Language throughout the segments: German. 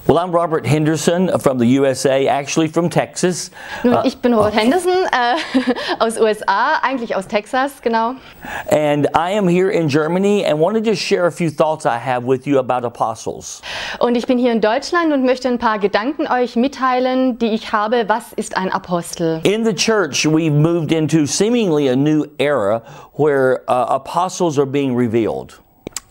Well, I'm Robert Henderson from the USA, actually from Texas. Nun, ich bin Robert Henderson aus USA, eigentlich aus Texas, genau. And I am here in Germany and want to just share a few thoughts I have with you about apostles. Und ich bin hier in Deutschland und möchte ein paar Gedanken euch mitteilen, die ich habe. Was ist ein Apostel? In the church, we've moved into seemingly a new era where apostles are being revealed.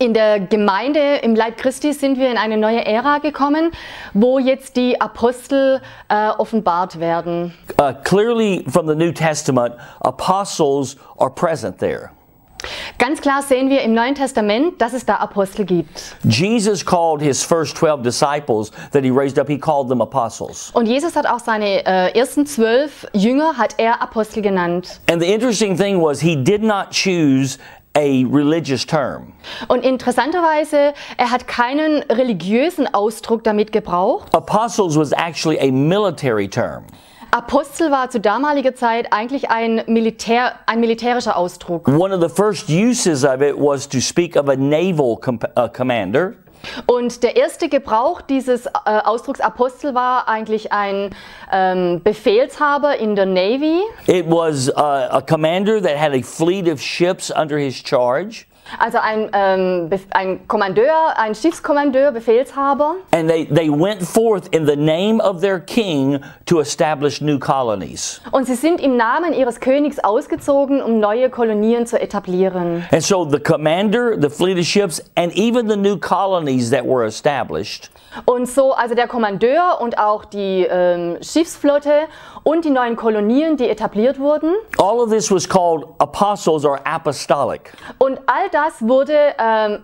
In der Gemeinde, im Leib Christi, sind wir in eine neue Ära gekommen, wo jetzt die Apostel offenbart werden. Clearly from the New Testament, apostles are present there. Ganz klar sehen wir im Neuen Testament, dass es da Apostel gibt. Jesus called his first 12 disciples that he raised up, he called them apostles. Und Jesus hat auch seine ersten 12 Jünger, hat er Apostel genannt. And the interesting thing was he did not choose a religious term. Und interessanterweise, er hat keinen religiösen Ausdruck damit gebraucht. Apostles was actually a military term. Apostel war zu damaliger Zeit eigentlich ein militärischer Ausdruck. One of the first uses of it was to speak of a naval commander. Und der erste Gebrauch dieses Ausdrucks Apostel war eigentlich ein Befehlshaber in der Navy. It was a commander that had a fleet of ships under his charge. Also ein Kommandeur, ein Schiffskommandeur, Befehlshaber. And they went forth in the name of their king to establish new colonies. Und sie sind im Namen ihres Königs ausgezogen, um neue Kolonien zu etablieren. And so the commander, the fleet of ships, and even the new colonies that were established. Und so, also der Kommandeur und auch die Schiffsflotte und die neuen Kolonien, die etabliert wurden. All of this was called apostles or apostolic. Und all das wurde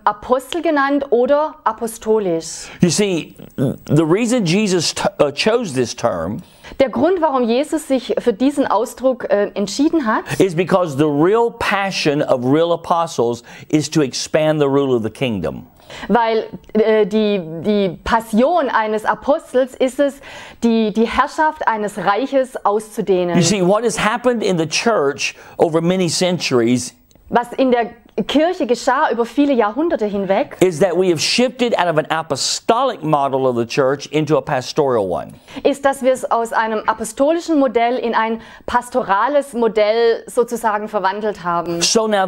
Apostel genannt oder apostolisch. You see, the reason Jesus chose this term Der Grund, warum Jesus sich für diesen Ausdruck entschieden hat, is because the real passion of real apostles is to expand the rule of the kingdom. Weil die Passion eines Apostels ist es, die Herrschaft eines Reiches auszudehnen. You see, what has happened in the church over many centuries Was in der Kirche geschah über viele Jahrhunderte hinweg, is that we have shifted out of an apostolic model of the church into a pastoral one. ist, dass wir es aus einem apostolischen Modell in ein pastorales Modell sozusagen verwandelt haben. So now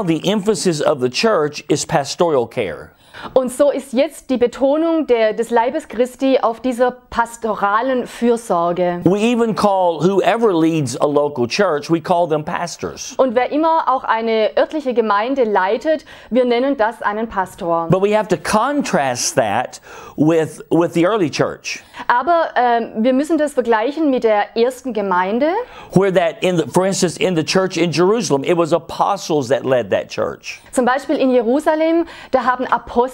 the emphasis of the church is pastoral care. Und so ist jetzt die Betonung des Leibes Christi auf dieser pastoralen Fürsorge. We even call whoever leads a local church, we call them pastors. Und wer immer auch eine örtliche Gemeinde leitet, wir nennen das einen Pastor. But we have to contrast that with the early church. Aber wir müssen das vergleichen mit der ersten Gemeinde. Where for instance, in the church in Jerusalem, it was apostles that led that church. Zum Beispiel in Jerusalem, da haben Apostel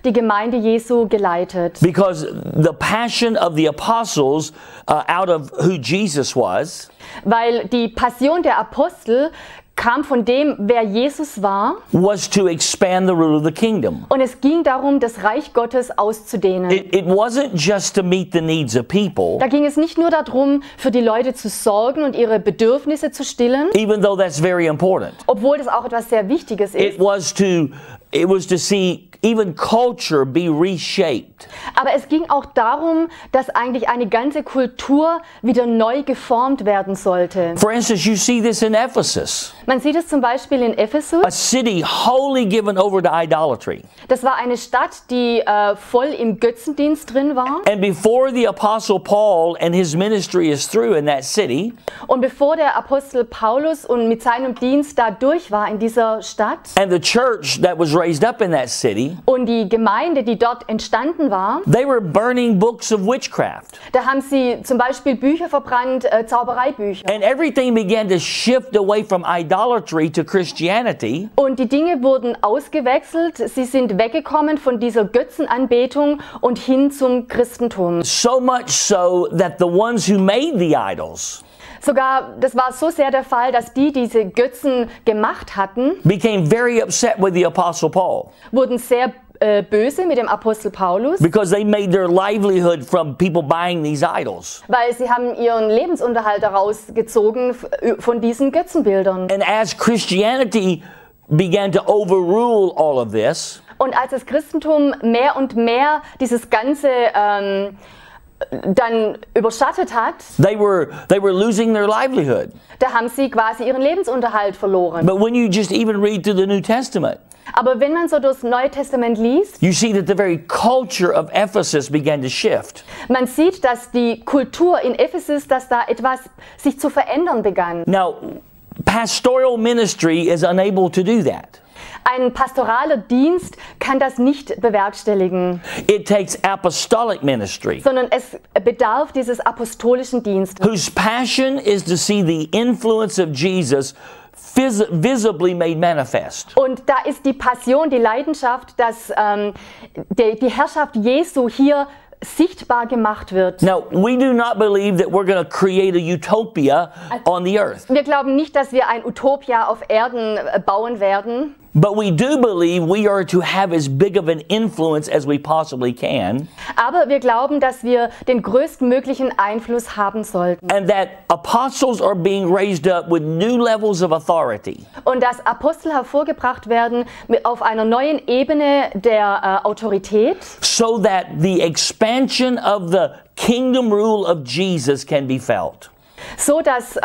die Gemeinde Jesu geleitet. Because the passion of the apostles out of who Jesus was. Weil die Passion der Apostel kam von dem, wer Jesus war. Was to expand the rule of the kingdom. Und es ging darum, das Reich Gottes auszudehnen. It wasn't just to meet the needs of people. Da ging es nicht nur darum, für die Leute zu sorgen und ihre Bedürfnisse zu stillen. Even though that's very important. Obwohl das auch etwas sehr Wichtiges ist. It was to see even culture be reshaped. Aber es ging auch darum, dass eigentlich eine ganze Kultur wieder neu geformt werden sollte. For instance, you see this in Ephesus. Man sieht es zum Beispiel in Ephesus. A city wholly given over to idolatry. Das war eine Stadt, die voll im Götzendienst drin war. And before the Apostle Paul and his ministry is through in that city, und bevor der Apostel Paulus und mit seinem Dienst da durch war in dieser Stadt, and the church that was raised up in that city, und die Gemeinde, die dort entstanden war, they were burning books of witchcraft. Da haben sie zum Beispiel Bücher verbrannt, Zaubereibücher. And everything began to shift away from idolatry to Christianity. Und die Dinge wurden ausgewechselt. Sie sind weggekommen von dieser Götzenanbetung und hin zum Christentum. So much so that the ones who made the idols Sogar, das war so sehr der Fall, dass diese Götzen gemacht hatten, became very upset with the Apostle Paul. Wurden sehr böse mit dem Apostel Paulus. Because they made their livelihood from people buying these idols. Weil sie haben ihren Lebensunterhalt daraus gezogen von diesen Götzenbildern. And as Christianity began to overrule all of this, Und als das Christentum mehr und mehr dieses Ganze dann überschattet hat, they were losing their livelihood. da haben sie quasi ihren Lebensunterhalt verloren. But when you just even read through the New Testament, Aber wenn man so das Neue Testament liest, you see that the very culture of Ephesus began to shift. man sieht, dass die Kultur in Ephesus, dass da etwas sich zu verändern begann. Now, pastoral ministry is unable to do that. Ein pastoraler Dienst kann das nicht bewerkstelligen, It takes apostolic ministry, sondern es bedarf dieses apostolischen Dienstes, whose passion is to see the influence of Jesus visibly made manifest. Und da ist die Passion, die Leidenschaft, dass die Herrschaft Jesu hier sichtbar gemacht wird. Now, we do not believe that we're going to create a utopia on the earth, Wir glauben nicht, dass wir ein Utopia auf Erden bauen werden, but we do believe we are to have as big of an influence as we possibly can, aber wir glauben, dass wir den größtmöglichen Einfluss haben sollten. and that apostles are being raised up with new levels of authority. Und dass Apostel hervorgebracht werden auf einer neuen Ebene der Autorität, So that the expansion of the kingdom rule of Jesus can be felt. so dass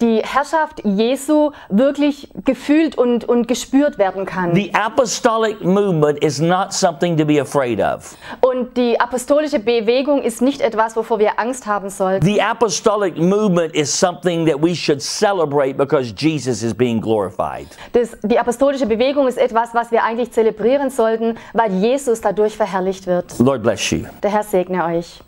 die Herrschaft Jesu wirklich gefühlt und gespürt werden kann. The apostolic movement is not something to be afraid of. Und die apostolische Bewegung ist nicht etwas, wovor wir Angst haben sollten. The apostolic movement is something that we should celebrate because Jesus is being glorified. Die apostolische Bewegung ist etwas, was wir eigentlich zelebrieren sollten, weil Jesus dadurch verherrlicht wird. Lord bless you. Der Herr segne euch.